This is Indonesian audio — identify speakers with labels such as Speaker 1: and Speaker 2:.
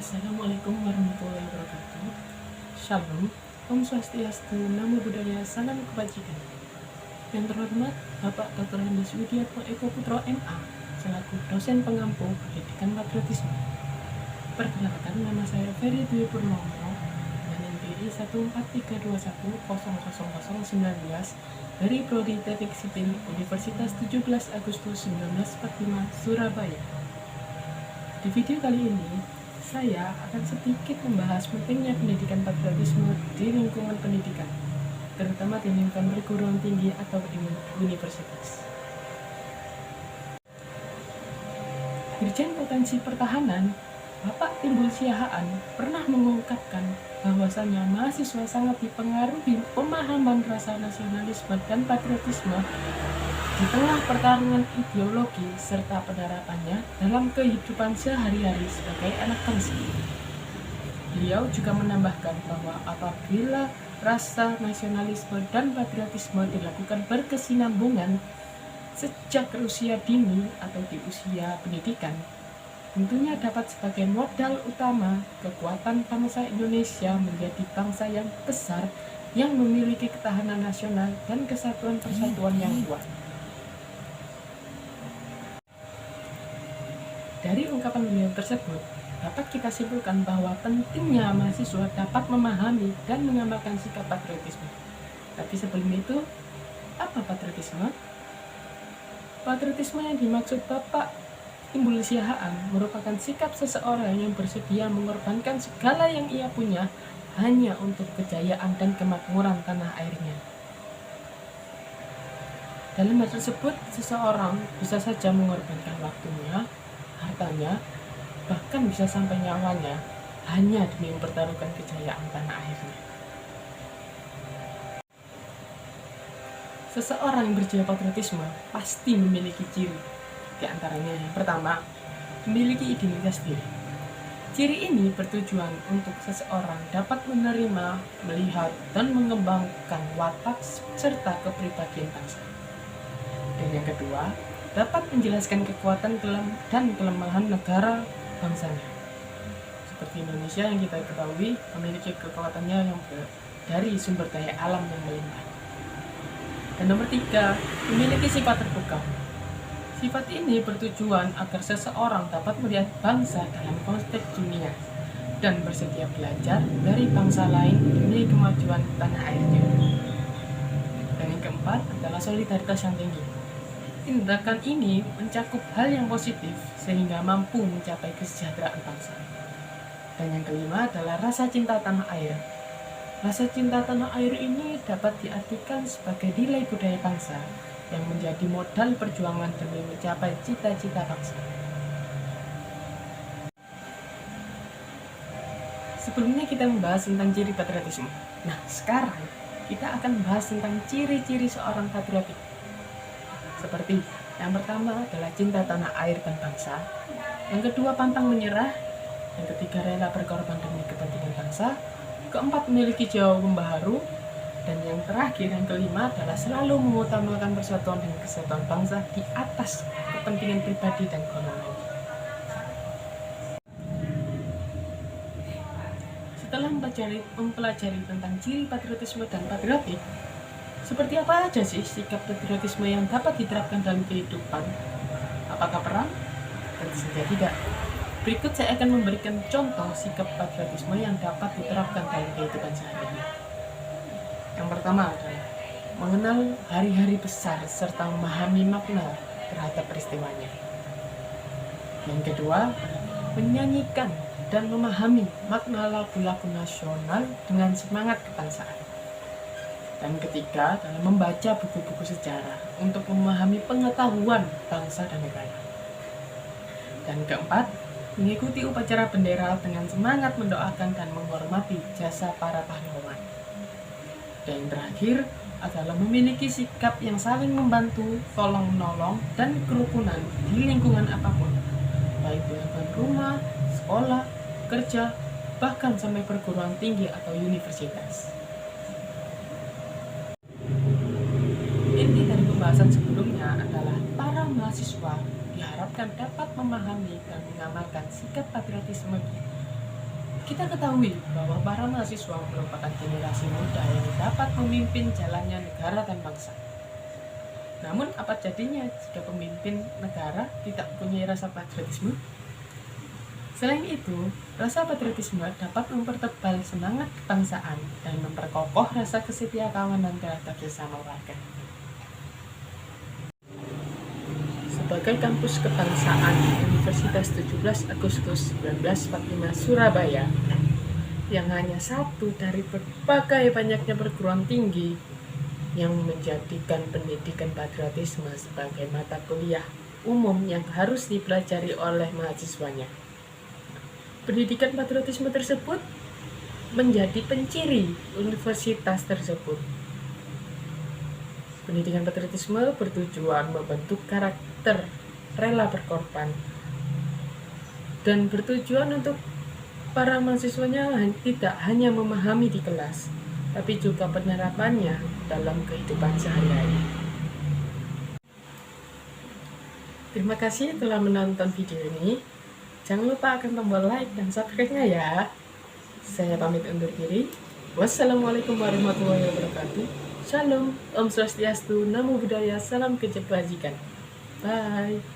Speaker 1: Assalamualaikum warahmatullahi wabarakatuh. Shalom, Om Swastiastu, Namo Buddhaya, Salam Kebajikan. Yang terhormat Bapak Dr. Hendy Widiatmo Eko Putro MA selaku dosen pengampu pendidikan patriotisme. Perkenalkan, nama saya Ferry Dwi Purnomo dengan NPI 14321000019 dari Prodi Teknik Sipil Universitas 17 Agustus 1945 Surabaya. Di video kali ini saya akan sedikit membahas pentingnya pendidikan patriotisme di lingkungan pendidikan, terutama di lingkungan perguruan tinggi atau universitas. Dirjen Potensi Pertahanan, Bapak Timbul Siahaan, pernah mengungkapkan bahwasanya mahasiswa sangat dipengaruhi pemahaman rasa nasionalisme dan patriotisme di tengah pertarungan ideologi serta penerapannya dalam kehidupan sehari-hari sebagai anak bangsa. Beliau juga menambahkan bahwa apabila rasa nasionalisme dan patriotisme dilakukan berkesinambungan sejak usia dini atau di usia pendidikan, tentunya dapat sebagai modal utama kekuatan bangsa Indonesia menjadi bangsa yang besar yang memiliki ketahanan nasional dan kesatuan persatuan yang kuat. Dari ungkapan beliau tersebut, dapat kita simpulkan bahwa pentingnya mahasiswa dapat memahami dan mengamalkan sikap patriotisme. Tapi sebelum itu, apa patriotisme? Patriotisme yang dimaksud Bapak Timbul Siahaan merupakan sikap seseorang yang bersedia mengorbankan segala yang ia punya hanya untuk kejayaan dan kemakmuran tanah airnya. Dalam hal tersebut, seseorang bisa saja mengorbankan waktunya, hartanya, bahkan bisa sampai nyawanya hanya demi mempertaruhkan kejayaan tanah airnya. Seseorang yang berjiwa patriotisme pasti memiliki ciri. Di antaranya yang pertama, memiliki identitas diri. Ciri ini bertujuan untuk seseorang dapat menerima, melihat, dan mengembangkan watak serta kepribadian bangsa. Dan yang kedua, dapat menjelaskan kekuatan dan kelemahan negara bangsanya. Seperti Indonesia yang kita ketahui memiliki kekuatannya yang dari sumber daya alam yang melimpah. Dan nomor tiga, memiliki sifat terbuka. Sifat ini bertujuan agar seseorang dapat melihat bangsa dalam konteks dunia dan bersedia belajar dari bangsa lain demi kemajuan tanah airnya. Dan yang keempat adalah solidaritas yang tinggi. Tindakan ini mencakup hal yang positif sehingga mampu mencapai kesejahteraan bangsa. Dan yang kelima adalah rasa cinta tanah air. Rasa cinta tanah air ini dapat diartikan sebagai nilai budaya bangsa yang menjadi modal perjuangan demi mencapai cita-cita bangsa. Sebelumnya kita membahas tentang ciri patriotisme. Nah, sekarang kita akan membahas tentang ciri-ciri seorang patriotik. Seperti yang pertama adalah cinta tanah air dan bangsa, yang kedua pantang menyerah, yang ketiga rela berkorban demi kepentingan bangsa, keempat memiliki jiwa pembaharu, dan yang terakhir yang kelima adalah selalu mengutamakan persatuan dan kesatuan bangsa di atas kepentingan pribadi dan golongan. Setelah mempelajari tentang ciri patriotisme dan patriotik, seperti apa aja sih sikap patriotisme yang dapat diterapkan dalam kehidupan? Apakah perang? Tentu saja tidak. Berikut saya akan memberikan contoh sikap patriotisme yang dapat diterapkan dalam kehidupan sehari-hari. Yang pertama adalah mengenal hari-hari besar serta memahami makna terhadap peristiwanya. Yang kedua, menyanyikan dan memahami makna lagu-lagu nasional dengan semangat kebangsaan. Dan ketiga adalah membaca buku-buku sejarah untuk memahami pengetahuan bangsa dan negara. Dan keempat, mengikuti upacara bendera dengan semangat mendoakan dan menghormati jasa para pahlawan. Dan yang terakhir adalah memiliki sikap yang saling membantu, tolong-menolong, dan kerukunan di lingkungan apapun, baik di lingkungan rumah, sekolah, kerja, bahkan sampai perguruan tinggi atau universitas. Inti dari pembahasan sebelumnya adalah para mahasiswa diharapkan dapat memahami dan mengamalkan sikap patriotisme Kita ketahui bahwa para mahasiswa merupakan generasi muda yang dapat memimpin jalannya negara dan bangsa. Namun apa jadinya jika pemimpin negara tidak mempunyai rasa patriotisme? Selain itu, rasa patriotisme dapat mempertebal semangat kebangsaan dan memperkokoh rasa kesetiakawanan terhadap sesama warga. Sebagai kampus kebangsaan Universitas 17 Agustus 1945 Surabaya, yang hanya satu dari berbagai banyaknya perguruan tinggi yang menjadikan pendidikan patriotisme sebagai mata kuliah umum yang harus dipelajari oleh mahasiswanya. Pendidikan patriotisme tersebut menjadi penciri universitas tersebut. Pendidikan patriotisme bertujuan membentuk karakter rela berkorban dan bertujuan untuk para mahasiswanya tidak hanya memahami di kelas, tapi juga penerapannya dalam kehidupan sehari-hari. Terima kasih telah menonton video ini. Jangan lupa akan tombol like dan subscribe-nya ya. Saya pamit undur diri. Wassalamualaikum warahmatullahi wabarakatuh. Shalom, Om Swastiastu, Namo Buddhaya, Salam Kebajikan. Bye.